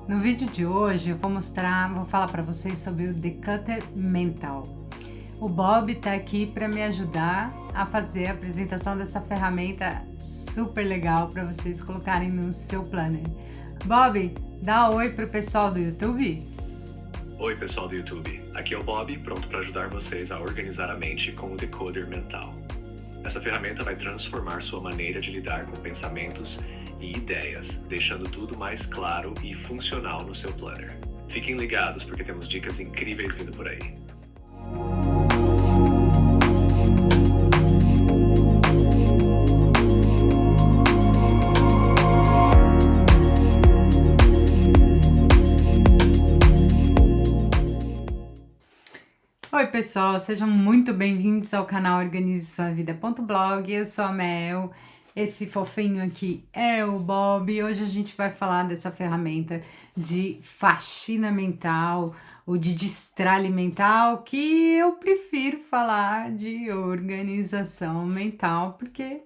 No vídeo de hoje eu vou falar para vocês sobre o Declutter Mental. O Bob tá aqui para me ajudar a fazer a apresentação dessa ferramenta super legal para vocês colocarem no seu planner. Bob, dá oi pro pessoal do YouTube. Oi pessoal do YouTube, aqui é o Bob, pronto para ajudar vocês a organizar a mente com o Decoder Mental. Essa ferramenta vai transformar sua maneira de lidar com pensamentos e ideias, deixando tudo mais claro e funcional no seu planner. Fiquem ligados porque temos dicas incríveis vindo por aí. Oi pessoal, sejam muito bem-vindos ao canal Organize Sua Vida.blog. Eu sou a Mel, esse fofinho aqui é o Bob e hoje a gente vai falar dessa ferramenta de faxina mental ou de destralhe mental, que eu prefiro falar de organização mental, porque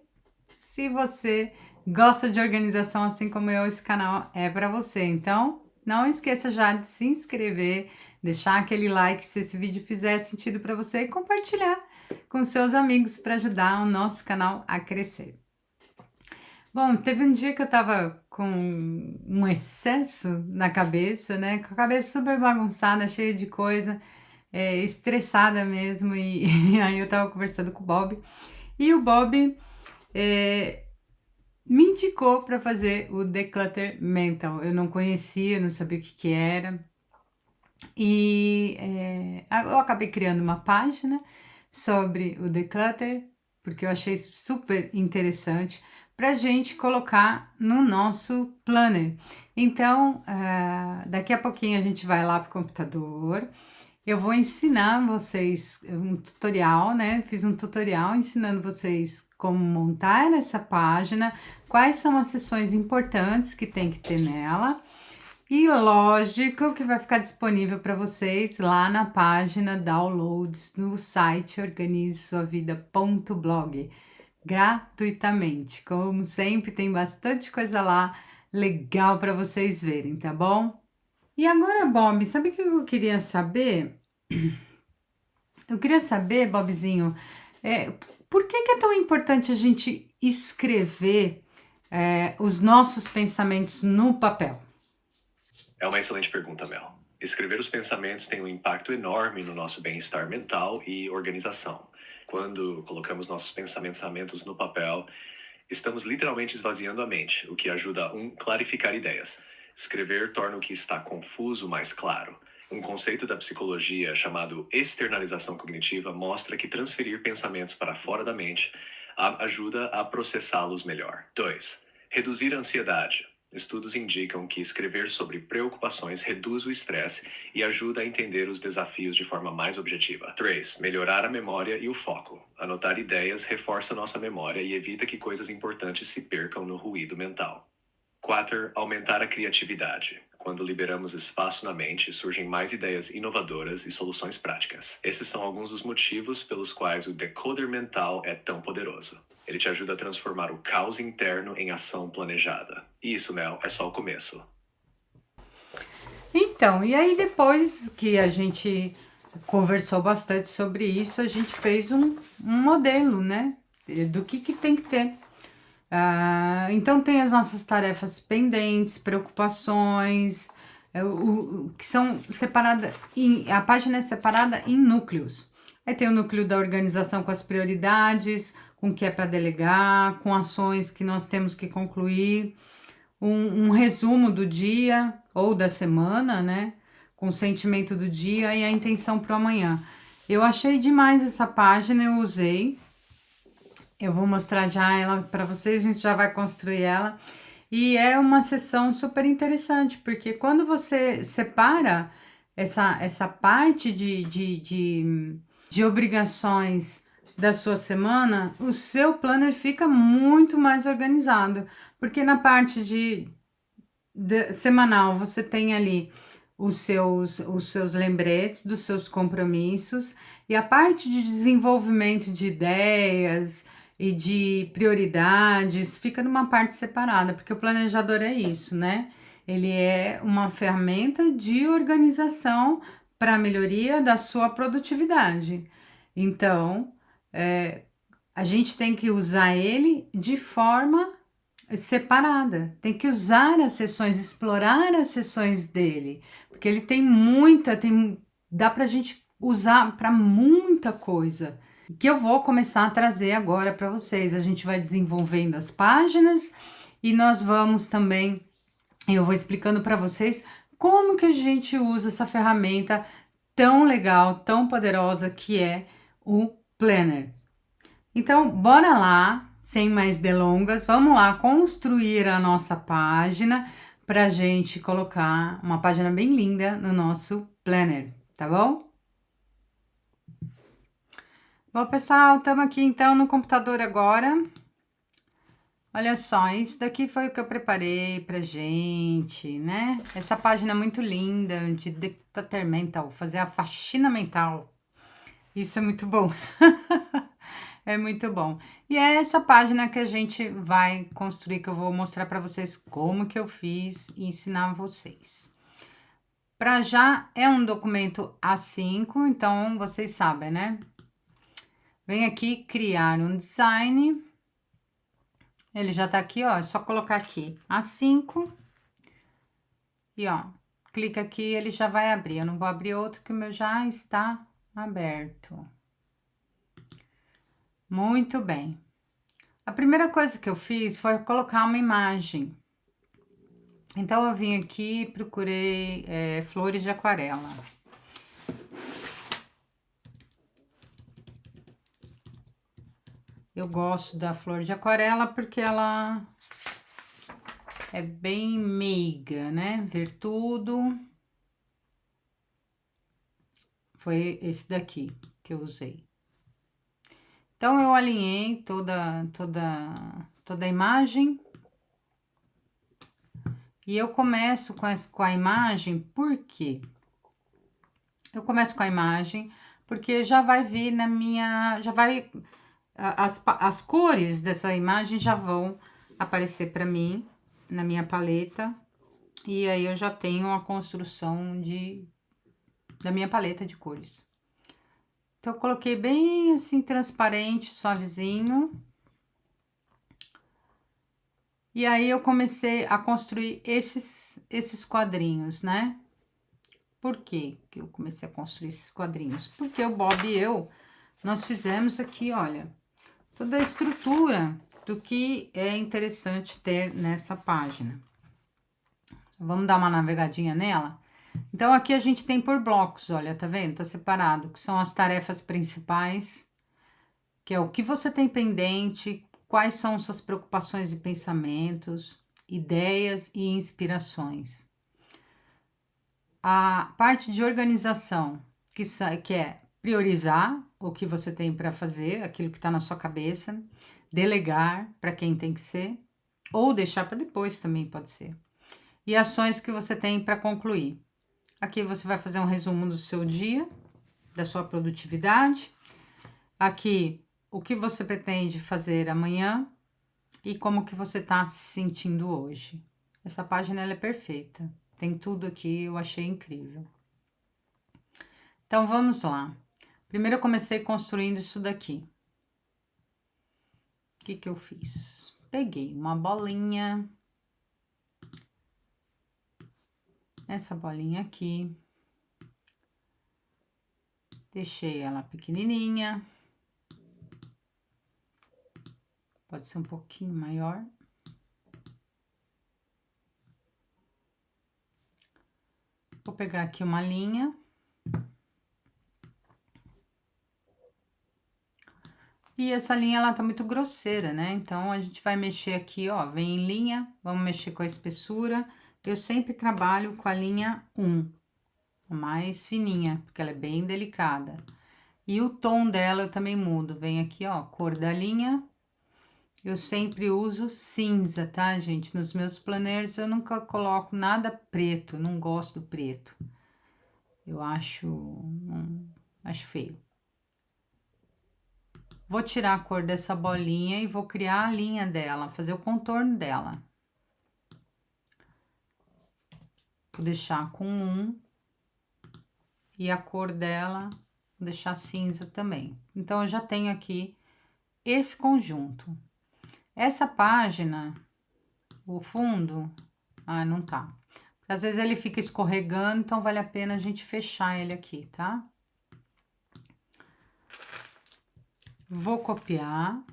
se você gosta de organização assim como eu, esse canal é para você. Então, não esqueça já de se inscrever, deixar aquele like se esse vídeo fizer sentido para você e compartilhar com seus amigos para ajudar o nosso canal a crescer. Bom, teve um dia que eu tava com um excesso na cabeça, né? Com a cabeça super bagunçada, cheia de coisa, estressada mesmo, e aí eu tava conversando com o Bob, e o Bob me indicou para fazer o Declutter Mental. Eu não conhecia, não sabia o que era. E eu acabei criando uma página sobre o Declutter, porque eu achei super interessante para a gente colocar no nosso planner. Então, daqui a pouquinho a gente vai lá para o computador. Eu vou ensinar vocês um tutorial, né? Fiz um tutorial ensinando vocês como montar essa página, quais são as seções importantes que tem que ter nela. E lógico que vai ficar disponível para vocês lá na página Downloads no site organizesuavida.blog, gratuitamente. Como sempre, tem bastante coisa lá legal para vocês verem, tá bom? E agora, Bob, sabe o que eu queria saber? Eu queria saber, Bobzinho, por que é tão importante a gente escrever os nossos pensamentos no papel? É uma excelente pergunta, Mel. Escrever os pensamentos tem um impacto enorme no nosso bem-estar mental e organização. Quando colocamos nossos pensamentos no papel, estamos literalmente esvaziando a mente, o que ajuda a clarificar ideias. Escrever torna o que está confuso mais claro. Um conceito da psicologia chamado externalização cognitiva mostra que transferir pensamentos para fora da mente ajuda a processá-los melhor. 2. Reduzir a ansiedade. Estudos indicam que escrever sobre preocupações reduz o estresse e ajuda a entender os desafios de forma mais objetiva. 3. Melhorar a memória e o foco. Anotar ideias reforça nossa memória e evita que coisas importantes se percam no ruído mental. 4. Aumentar a criatividade. Quando liberamos espaço na mente, surgem mais ideias inovadoras e soluções práticas. Esses são alguns dos motivos pelos quais o Decoder Mental é tão poderoso. Ele te ajuda a transformar o caos interno em ação planejada. E isso, Mel, é só o começo. Então, e aí depois que a gente conversou bastante sobre isso, a gente fez um modelo, né? Do que tem que ter. Então tem as nossas tarefas pendentes, preocupações, que são separadas, a página é separada em núcleos. Aí tem o núcleo da organização com as prioridades, com o que é para delegar, com ações que nós temos que concluir, um resumo do dia ou da semana, né? Com o sentimento do dia e a intenção para o amanhã. Eu achei demais essa página, eu usei. Eu vou mostrar já ela para vocês, a gente já vai construir ela. E é uma sessão super interessante, porque quando você separa essa parte de obrigações da sua semana, o seu planner fica muito mais organizado. Porque na parte semanal você tem ali os seus lembretes dos seus compromissos, e a parte de desenvolvimento de ideias e de prioridades fica numa parte separada, porque o planejador é isso, né? Ele é uma ferramenta de organização para a melhoria da sua produtividade. Então, a gente tem que usar ele de forma separada. Tem que usar as sessões, explorar as sessões dele, porque ele tem dá pra gente usar para muita coisa, que eu vou começar a trazer agora para vocês. A gente vai desenvolvendo as páginas e nós vamos também, eu vou explicando para vocês como que a gente usa essa ferramenta tão legal, tão poderosa que é o Planner. Então, bora lá, sem mais delongas, vamos lá construir a nossa página para a gente colocar uma página bem linda no nosso planner, tá bom? Bom, pessoal, estamos aqui então no computador agora. Olha só, isso daqui foi o que eu preparei pra gente, né? Essa página muito linda de declutter mental, fazer a faxina mental. Isso é muito bom. É muito bom. E é essa página que a gente vai construir, que eu vou mostrar para vocês como que eu fiz e ensinar vocês. Para já é um documento A5, então vocês sabem, né? Vem aqui criar um design. Ele já tá aqui, ó, é só colocar aqui A5. E ó, clica aqui, ele já vai abrir. Eu não vou abrir outro que o meu já está aberto. Muito bem. A primeira coisa que eu fiz foi colocar uma imagem. Então, eu vim aqui e procurei flores de aquarela. Eu gosto da flor de aquarela porque ela é bem meiga, né? Ver tudo. Foi esse daqui que eu usei. Então, eu alinhei toda a imagem. E eu começo com a imagem, por quê? Eu começo com a imagem porque já vai vir na minha... As cores dessa imagem já vão aparecer para mim na minha paleta. E aí eu já tenho a construção da minha paleta de cores. Então, eu coloquei bem assim, transparente, suavezinho. E aí eu comecei a construir esses quadrinhos, né? Por que eu comecei a construir esses quadrinhos? Porque o Bob e eu, nós fizemos aqui, olha, toda a estrutura do que é interessante ter nessa página. Vamos dar uma navegadinha nela? Então, aqui a gente tem por blocos, olha, tá vendo? Tá separado, que são as tarefas principais, que é o que você tem pendente, quais são suas preocupações e pensamentos, ideias e inspirações. A parte de organização, que é priorizar o que você tem para fazer, aquilo que está na sua cabeça, delegar para quem tem que ser, ou deixar para depois também pode ser. E ações que você tem para concluir. Aqui você vai fazer um resumo do seu dia, da sua produtividade. Aqui, o que você pretende fazer amanhã e como que você está se sentindo hoje. Essa página ela é perfeita. Tem tudo aqui, eu achei incrível. Então, vamos lá. Primeiro eu comecei construindo isso daqui. O que que eu fiz? Peguei uma bolinha. Essa bolinha aqui. Deixei ela pequenininha. Pode ser um pouquinho maior. Vou pegar aqui uma linha. E essa linha, ela tá muito grosseira, né? Então, a gente vai mexer aqui, ó, vem em linha, vamos mexer com a espessura. Eu sempre trabalho com a linha 1, a mais fininha, porque ela é bem delicada. E o tom dela eu também mudo. Vem aqui, ó, cor da linha. Eu sempre uso cinza, tá, gente? Nos meus planners eu nunca coloco nada preto, não gosto do preto. Eu acho feio. Vou tirar a cor dessa bolinha e vou criar a linha dela, fazer o contorno dela. Vou deixar com 1. E a cor dela, vou deixar cinza também. Então, eu já tenho aqui esse conjunto. Essa página, o fundo, não tá. Às vezes ele fica escorregando, então vale a pena a gente fechar ele aqui, tá? Vou copiar.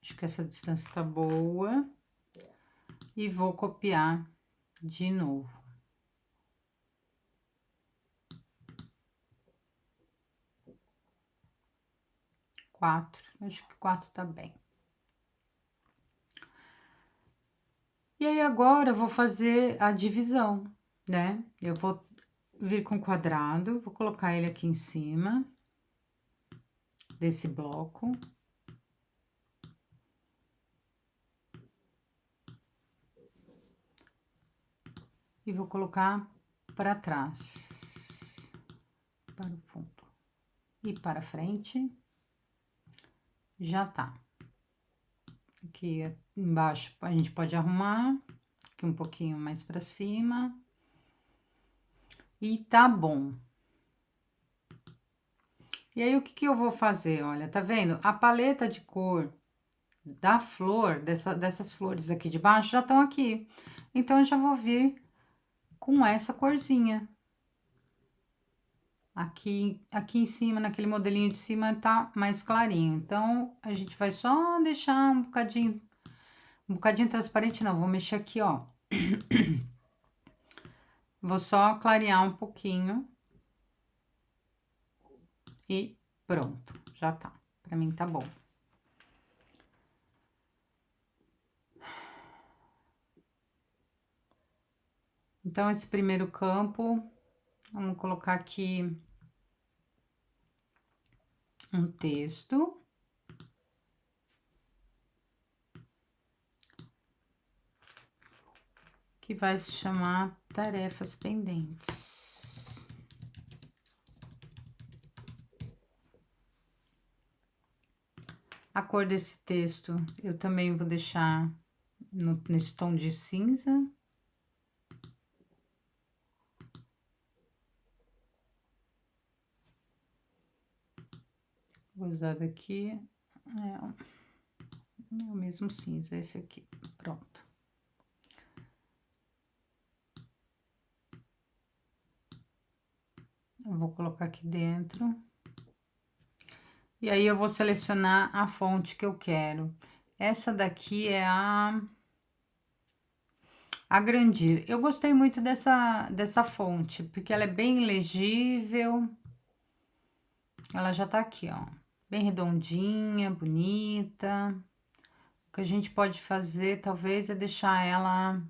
Acho que essa distância tá boa. E vou copiar de novo. 4, acho que 4 tá bem. E aí, agora eu vou fazer a divisão, né? Eu vou vir com o quadrado, vou colocar ele aqui em cima desse bloco. E vou colocar para trás, para o fundo e para frente. Já tá. Aqui embaixo a gente pode arrumar, aqui um pouquinho mais para cima. E tá bom. E aí, o que que eu vou fazer? Olha, tá vendo? A paleta de cor da flor, dessas flores aqui de baixo, já estão aqui. Então, eu já vou vir com essa corzinha. Aqui em cima, naquele modelinho de cima, tá mais clarinho. Então, a gente vai só deixar um bocadinho transparente, não. Vou mexer aqui, ó. Vou só clarear um pouquinho. E pronto, já tá. Pra mim tá bom. Então, esse primeiro campo, vamos colocar aqui um texto. Que vai se chamar tarefas pendentes. A cor desse texto eu também vou deixar nesse tom de cinza. Vou usar daqui, é o mesmo cinza, esse aqui, pronto. Eu vou colocar aqui dentro. E aí, eu vou selecionar a fonte que eu quero. Essa daqui é a Grandir. Eu gostei muito dessa fonte, porque ela é bem legível. Ela já tá aqui, ó. Bem redondinha, bonita. O que a gente pode fazer, talvez, é deixar ela...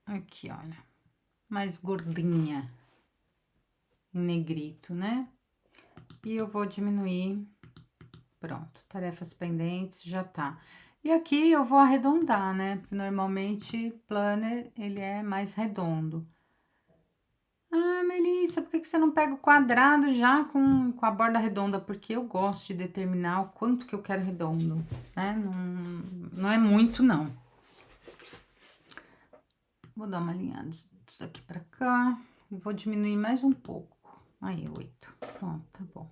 Aqui, olha. Mais gordinha. Em negrito, né? E eu vou diminuir. Pronto, tarefas pendentes, já tá. E aqui eu vou arredondar, né? Porque normalmente planner, ele é mais redondo. Ah, Melissa, por que você não pega o quadrado já com a borda redonda? Porque eu gosto de determinar o quanto que eu quero redondo, né? Não é muito, não. Vou dar uma alinhada disso aqui pra cá. E vou diminuir mais um pouco. Aí, 8. Pronto, tá bom.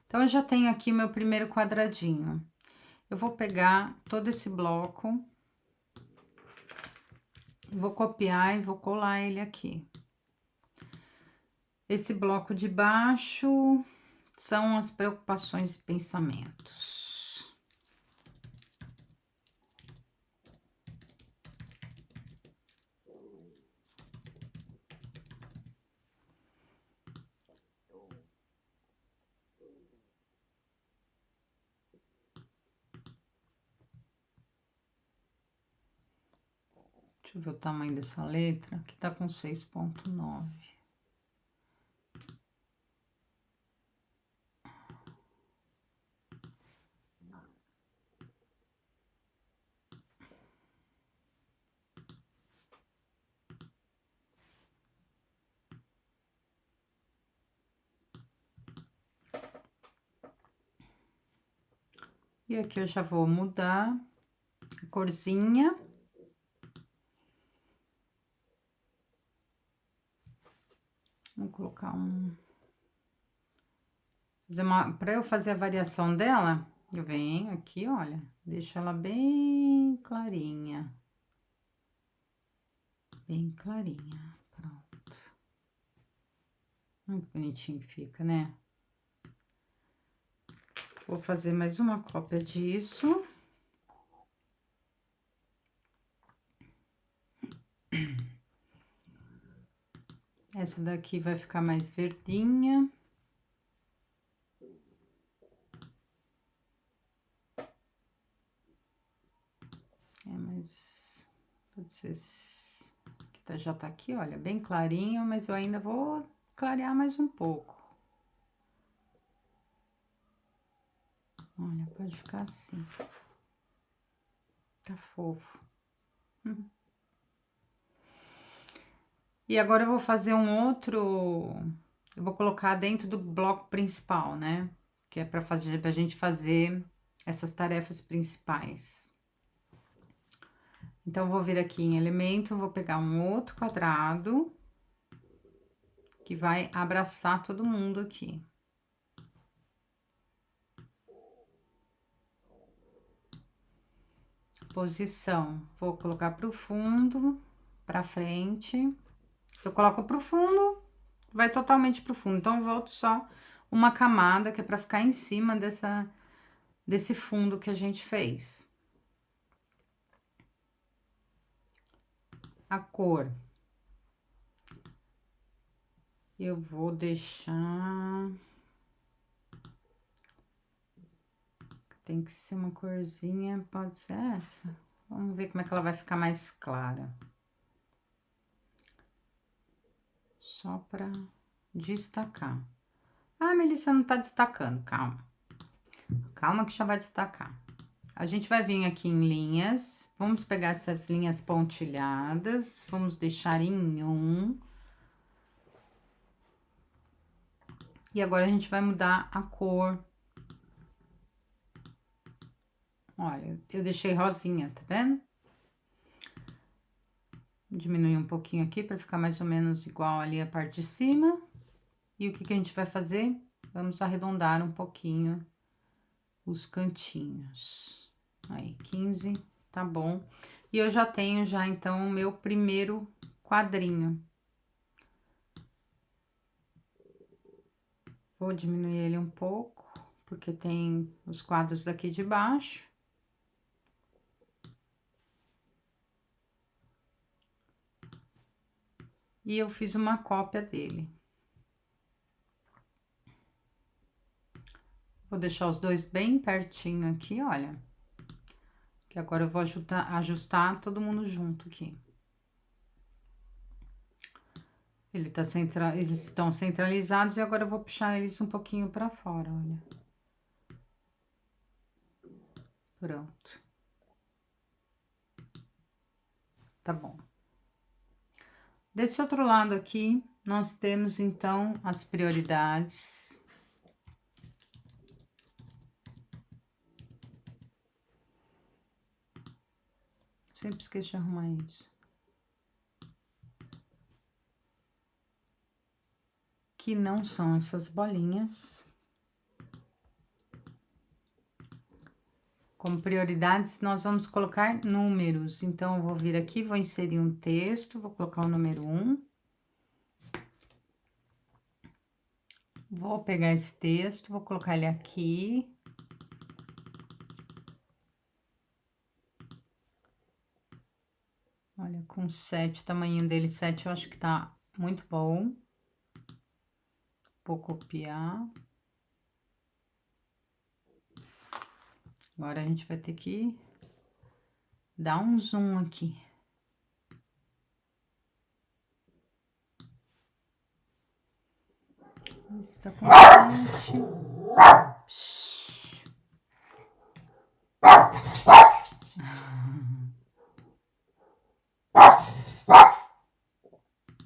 Então, eu já tenho aqui meu primeiro quadradinho. Eu vou pegar todo esse bloco, vou copiar e vou colar ele aqui. Esse bloco de baixo são as preocupações e pensamentos. Deixa eu ver o tamanho dessa letra, que tá com 6,9. E aqui eu já vou mudar a corzinha. Vou colocar para eu fazer a variação dela, eu venho aqui, olha, deixo ela bem clarinha. Bem clarinha, pronto. Olha que bonitinho que fica, né? Vou fazer mais uma cópia disso. Essa daqui vai ficar mais verdinha. Mas pode ser que já tá aqui, olha, bem clarinho, mas eu ainda vou clarear mais um pouco. Olha, pode ficar assim. Tá fofo. E agora eu vou fazer um outro. Eu vou colocar dentro do bloco principal, né? Que é pra gente fazer essas tarefas principais. Então, eu vou vir aqui em elemento, vou pegar um outro quadrado que vai abraçar todo mundo aqui. Posição, vou colocar pro fundo, pra frente. Eu coloco pro fundo, vai totalmente pro fundo. Então, eu volto só uma camada que é pra ficar em cima desse fundo que a gente fez. A cor. Eu vou deixar... Tem que ser uma corzinha, pode ser essa. Vamos ver como é que ela vai ficar mais clara. Só pra destacar. Ah, Melissa, não tá destacando, calma. Calma que já vai destacar. A gente vai vir aqui em linhas, vamos pegar essas linhas pontilhadas, vamos deixar em 1. E agora a gente vai mudar a cor. Olha, eu deixei rosinha, tá vendo? Diminuir um pouquinho aqui para ficar mais ou menos igual ali a parte de cima. E o que que a gente vai fazer? Vamos arredondar um pouquinho os cantinhos. Aí, 15, tá bom. E eu já tenho então o meu primeiro quadrinho. Vou diminuir ele um pouco, porque tem os quadros daqui de baixo. E eu fiz uma cópia dele. Vou deixar os dois bem pertinho aqui, olha. Que agora eu vou ajustar todo mundo junto aqui. Eles estão centralizados e agora eu vou puxar eles um pouquinho para fora, olha. Pronto. Tá bom. Desse outro lado aqui, nós temos, então, as prioridades. Sempre esqueço de arrumar isso. Que não são essas bolinhas. Como prioridades, nós vamos colocar números. Então, eu vou vir aqui, vou inserir um texto, vou colocar o número 1. Vou pegar esse texto, vou colocar ele aqui. Olha, com 7, o tamanho dele 7, eu acho que tá muito bom. Vou copiar. Agora, a gente vai ter que dar um zoom aqui. Está com 7.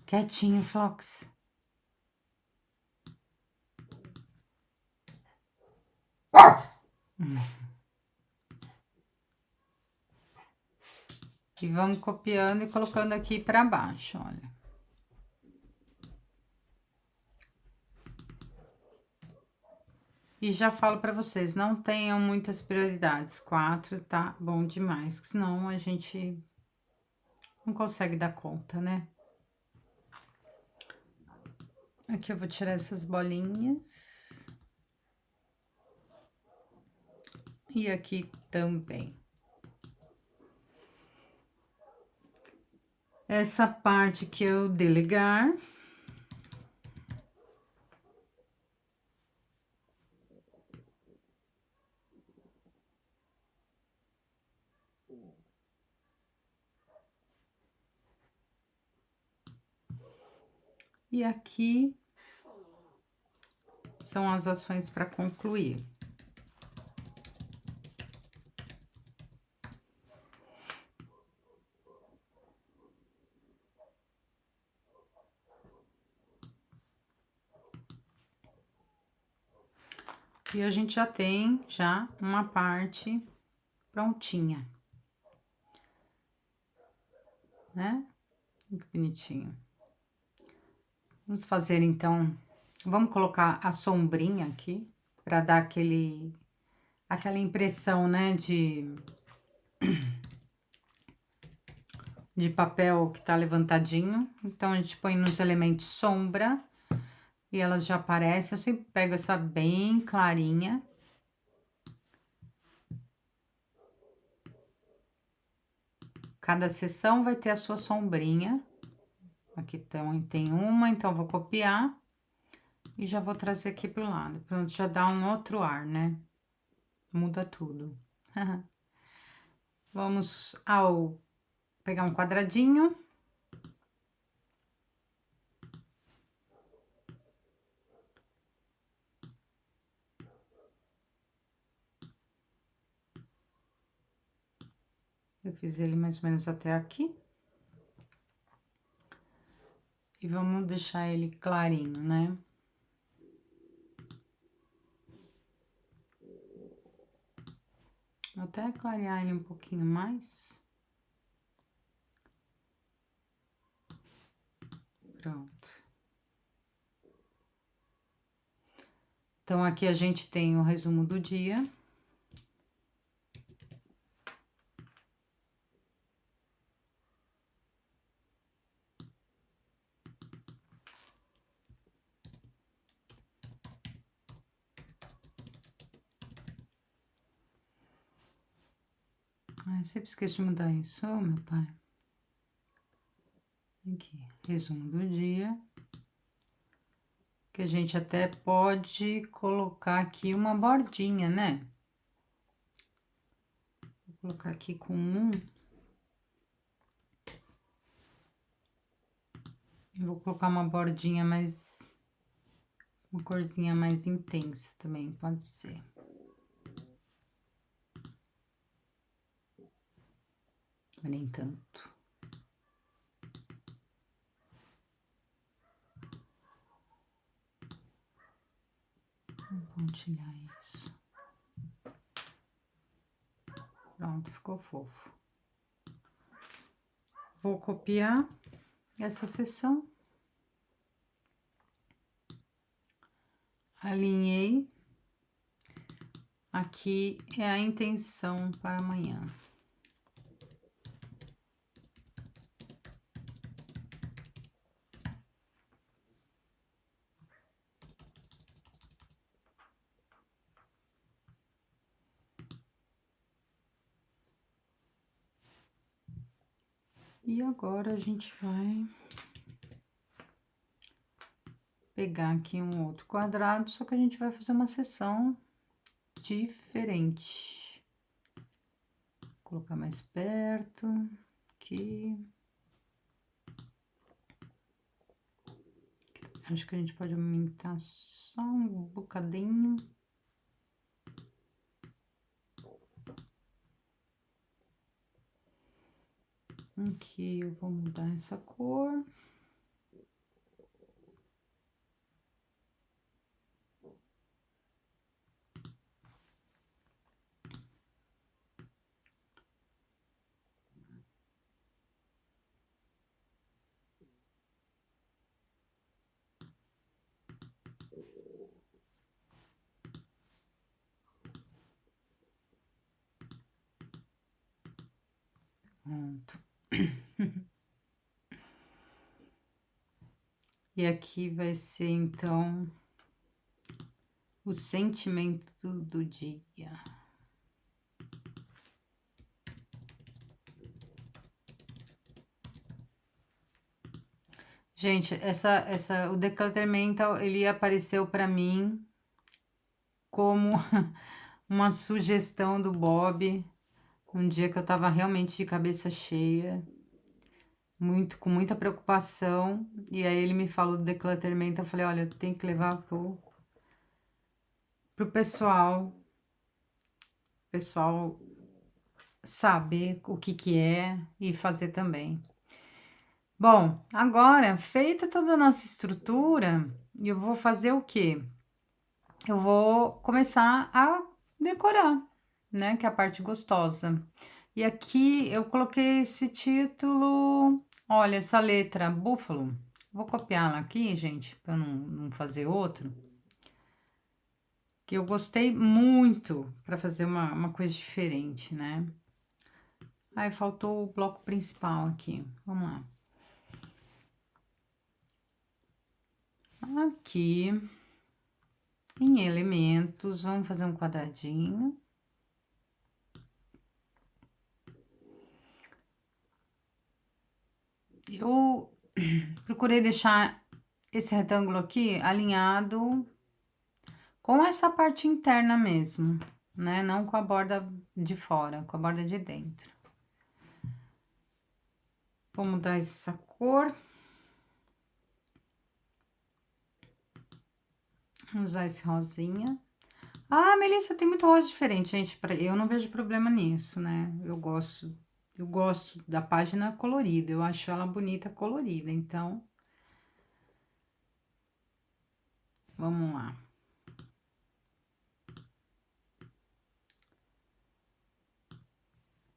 Quietinho, Fox. E vamos copiando e colocando aqui para baixo, olha. E já falo para vocês, não tenham muitas prioridades. 4 tá bom demais, que senão a gente não consegue dar conta, né? Aqui eu vou tirar essas bolinhas. E aqui também. Essa parte que eu delegar. E aqui são as ações para concluir. E a gente já tem uma parte prontinha, né? Que bonitinho. Vamos fazer então, vamos colocar a sombrinha aqui para dar aquela impressão, né, de papel que tá levantadinho. Então a gente põe nos elementos sombra e elas já aparecem. Eu sempre pego essa bem clarinha. Cada seção vai ter a sua sombrinha. Aqui tem uma, então vou copiar e já vou trazer aqui pro lado. Pronto, já dá um outro ar, né? Muda tudo. Vamos pegar um quadradinho. Eu fiz ele mais ou menos até aqui. E vamos deixar ele clarinho, né? Vou até clarear ele um pouquinho mais. Pronto. Então, aqui a gente tem o resumo do dia. Ai, eu sempre esqueço de mudar isso, oh, meu pai. Aqui, resumo do dia. Que a gente até pode colocar aqui uma bordinha, né? Vou colocar aqui com um. Eu vou colocar uma bordinha mais... Uma corzinha mais intensa também, pode ser. Nem tanto. Vou pontilhar isso. Pronto, ficou fofo. Vou copiar essa seção. Alinhei. Aqui é a intenção para amanhã. E agora a gente vai pegar aqui um outro quadrado, só que a gente vai fazer uma seção diferente. Vou colocar mais perto, aqui. Acho que a gente pode aumentar só um bocadinho. Aqui eu vou mudar essa cor. Pronto. E aqui vai ser, então, o sentimento do dia. Gente, o Declutter Mental, ele apareceu para mim como uma sugestão do Bob, um dia que eu tava realmente de cabeça cheia, com muita preocupação, e aí ele me falou do Declutter Mental, eu falei, olha, eu tenho que levar pro pessoal saber o que que é e fazer também. Bom, agora, feita toda a nossa estrutura, eu vou fazer o quê? Eu vou começar a decorar, né? Que é a parte gostosa. E aqui eu coloquei esse título, olha, essa letra búfalo. Vou copiá-la aqui, gente, para não fazer outro. Que eu gostei muito para fazer uma coisa diferente, né? Aí faltou o bloco principal aqui. Vamos lá. Aqui, em elementos, vamos fazer um quadradinho. Eu procurei deixar esse retângulo aqui alinhado com essa parte interna mesmo, né? Não com a borda de fora, com a borda de dentro. Vou mudar essa cor. Vou usar esse rosinha. Ah, Melissa, tem muito rosa diferente, gente. Eu não vejo problema nisso, né? Eu gosto da página colorida. Eu acho ela bonita colorida, então... Vamos lá.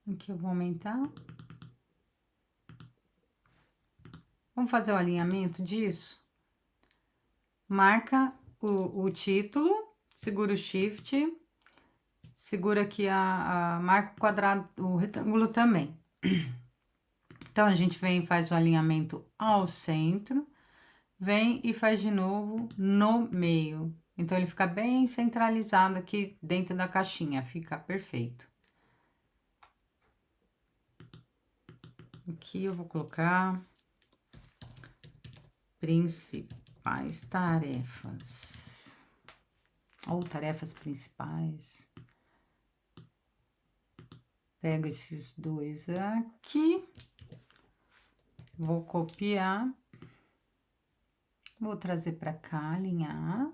Aqui eu vou aumentar. Vamos fazer o alinhamento disso? Marca o título, segura o Shift, segura aqui marca o quadrado, o retângulo também. Então, a gente vem e faz o alinhamento ao centro, vem e faz de novo no meio. Então, ele fica bem centralizado aqui dentro da caixinha, fica perfeito. Aqui eu vou colocar principais tarefas, ou tarefas principais. Pego esses dois aqui, vou copiar, vou trazer para cá, alinhar.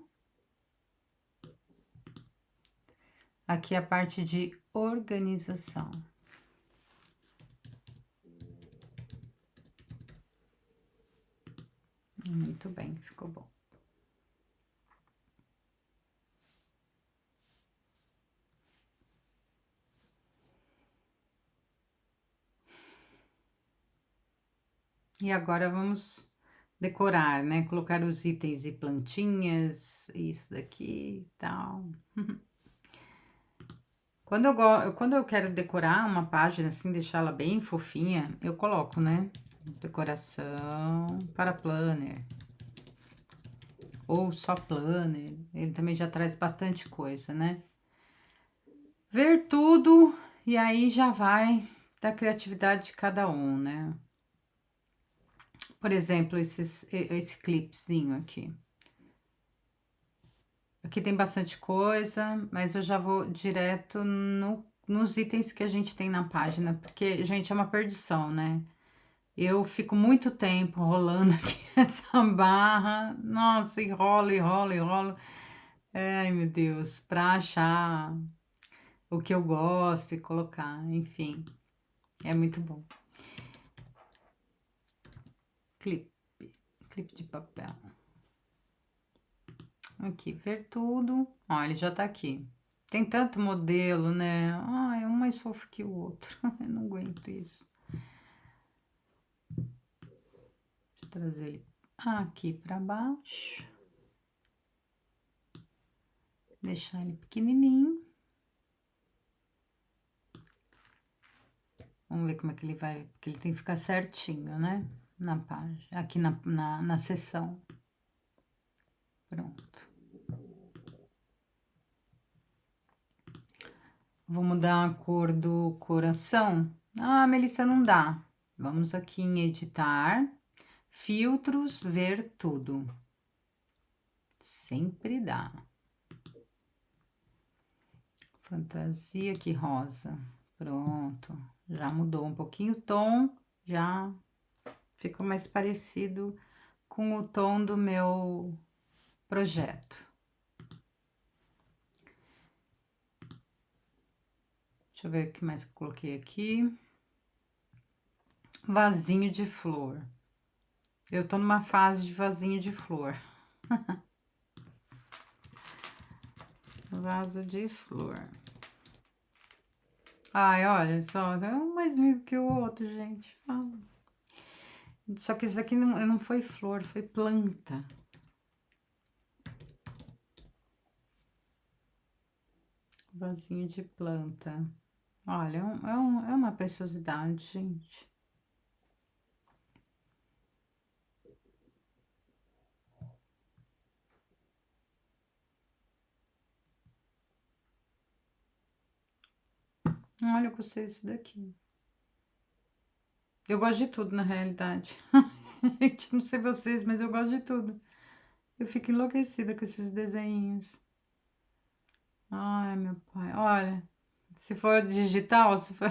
Aqui é a parte de organização. Muito bem, ficou bom. E agora vamos decorar, né? Colocar os itens e plantinhas, isso daqui e tal. Quando eu quero decorar uma página assim, deixá-la bem fofinha, eu coloco, né? Decoração para planner. Ou só planner. Ele também já traz bastante coisa, né? Ver tudo e aí já vai da criatividade de cada um, né? Por exemplo, esse clipezinho aqui. Aqui tem bastante coisa, mas eu já vou direto nos itens que a gente tem na página, porque, gente, é uma perdição, né? Eu fico muito tempo rolando aqui essa barra, nossa, enrola, enrola, enrola. Ai, meu Deus, pra achar o que eu gosto e colocar, enfim, é muito bom. Clipe de papel. Aqui, ver tudo. Ó, ele já tá aqui. Tem tanto modelo, né? Ai, um mais fofo que o outro. Eu não aguento isso. Deixa eu trazer ele aqui pra baixo. Deixar ele pequenininho. Vamos ver como é que ele vai, porque ele tem que ficar certinho, né? Na página, aqui na seção. Pronto. Vou mudar a cor do coração. Ah, Melissa, não dá. Vamos aqui em editar, filtros, ver tudo. Sempre dá. Fantasia aqui rosa. Pronto. Já mudou um pouquinho o tom, já ficou mais parecido com o tom do meu projeto. Deixa eu ver o que mais que eu coloquei aqui. Vasinho de flor. Eu tô numa fase de vasinho de flor. Vaso de flor. Ai, olha só, é um mais lindo que o outro, gente. Ah. Só que isso aqui não foi flor, foi planta. Vasinho de planta. Olha, é uma preciosidade, gente. Olha, eu gostei desse daqui. Eu gosto de tudo, na realidade. Gente, não sei vocês, mas eu gosto de tudo. Eu fico enlouquecida com esses desenhos. Ai, meu pai. Olha, se for digital, se for...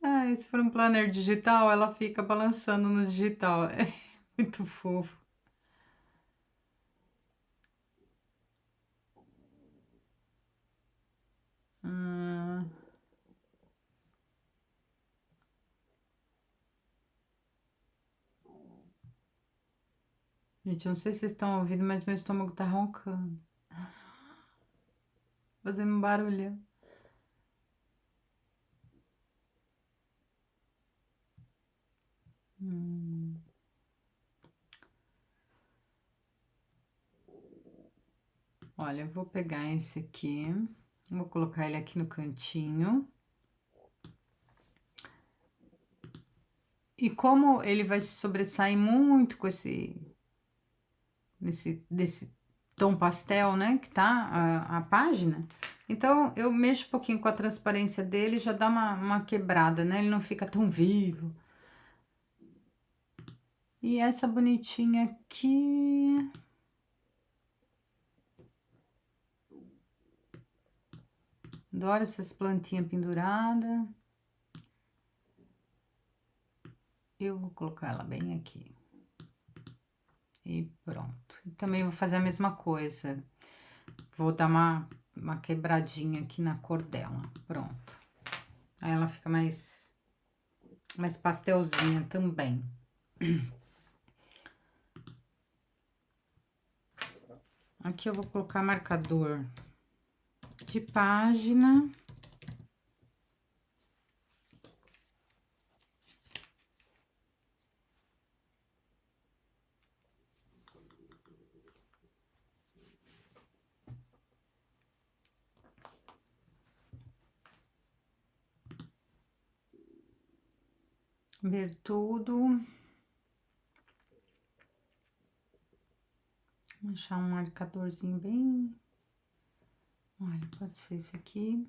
Ai, se for um planner digital, ela fica balançando no digital. É muito fofo. Hum. Gente, eu não sei se vocês estão ouvindo, mas meu estômago tá roncando. Fazendo um barulho. Hum. Olha, eu vou pegar esse aqui. Vou colocar ele aqui no cantinho. E como ele vai se sobressair muito com desse tom pastel, né, que tá a página, então eu mexo um pouquinho com a transparência dele, já dá uma quebrada, né, ele não fica tão vivo. E essa bonitinha aqui... Adoro essas plantinhas penduradas. Eu vou colocar ela bem aqui. E pronto. E também vou fazer a mesma coisa. Vou dar uma quebradinha aqui na cor dela. Pronto. Aí ela fica mais pastelzinha também. Aqui eu vou colocar marcador de página. Ver tudo. Vou achar um marcadorzinho bem... Olha, pode ser esse aqui.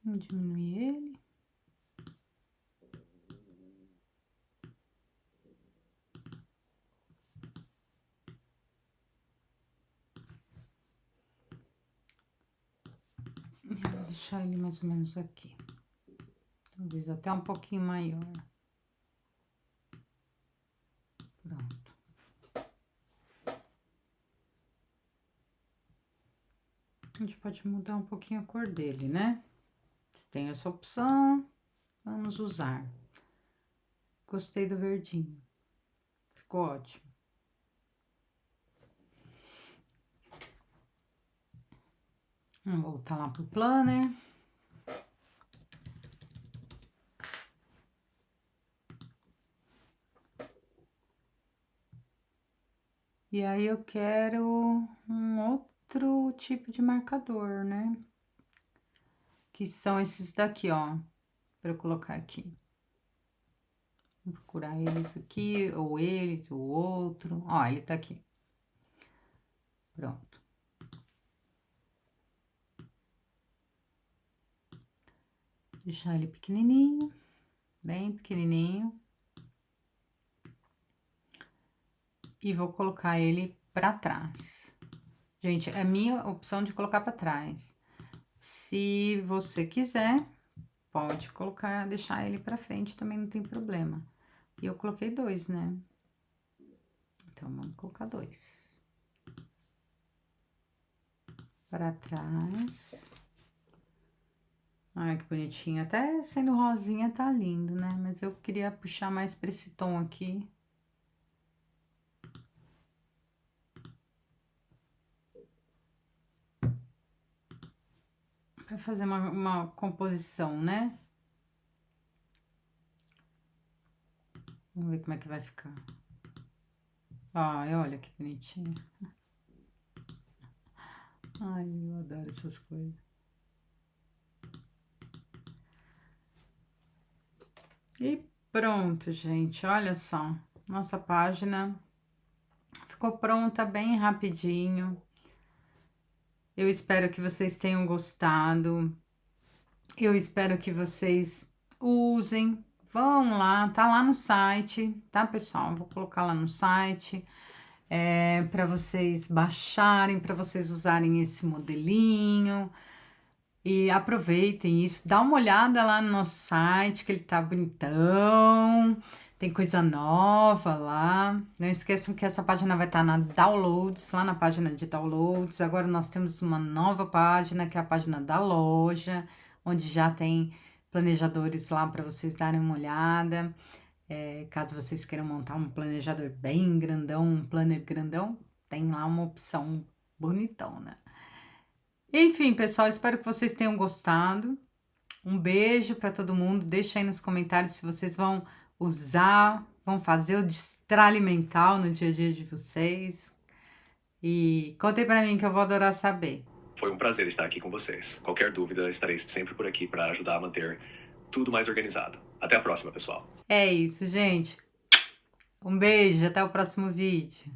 Vou diminuir ele. E vou deixar ele mais ou menos aqui. Talvez até um pouquinho maior. Pronto. A gente pode mudar um pouquinho a cor dele, né? Se tem essa opção, vamos usar. Gostei do verdinho. Ficou ótimo. Vamos voltar lá pro planner. E aí eu quero um outro tipo de marcador, né? Que são esses daqui, ó, para eu colocar aqui. Vou procurar eles aqui, ou eles, ou outro. Ó, ele tá aqui. Pronto. Deixar ele pequenininho, bem pequenininho. E vou colocar ele para trás. Gente, é minha opção de colocar para trás. Se você quiser, pode colocar, deixar ele para frente, também não tem problema. E eu coloquei 2, né? Então, vamos colocar 2. Para trás. Ai, que bonitinho. Até sendo rosinha tá lindo, né? Mas eu queria puxar mais para esse tom aqui. Para fazer uma composição, né? Vamos ver como é que vai ficar. Ai, olha que bonitinho. Ai, eu adoro essas coisas. E pronto, gente. Olha só. Nossa página ficou pronta bem rapidinho. Eu espero que vocês tenham gostado. Eu espero que vocês usem. Vão lá, tá lá no site, tá, pessoal? Vou colocar lá no site. Para vocês baixarem, para vocês usarem esse modelinho e aproveitem isso. Dá uma olhada lá no nosso site, que ele tá bonitão, tem coisa nova lá. Não esqueçam que essa página vai estar na Downloads, lá na página de Downloads. Agora nós temos uma nova página, que é a página da loja, onde já tem planejadores lá para vocês darem uma olhada. Caso vocês queiram montar um planejador bem grandão, um planner grandão, tem lá uma opção bonitão, né? Enfim, pessoal, espero que vocês tenham gostado. Um beijo para todo mundo. Deixa aí nos comentários se vocês vão usar, vão fazer o destralhe mental no dia a dia de vocês. E contem para mim que eu vou adorar saber. Foi um prazer estar aqui com vocês. Qualquer dúvida, estarei sempre por aqui para ajudar a manter tudo mais organizado. Até a próxima, pessoal. É isso, gente. Um beijo, até o próximo vídeo.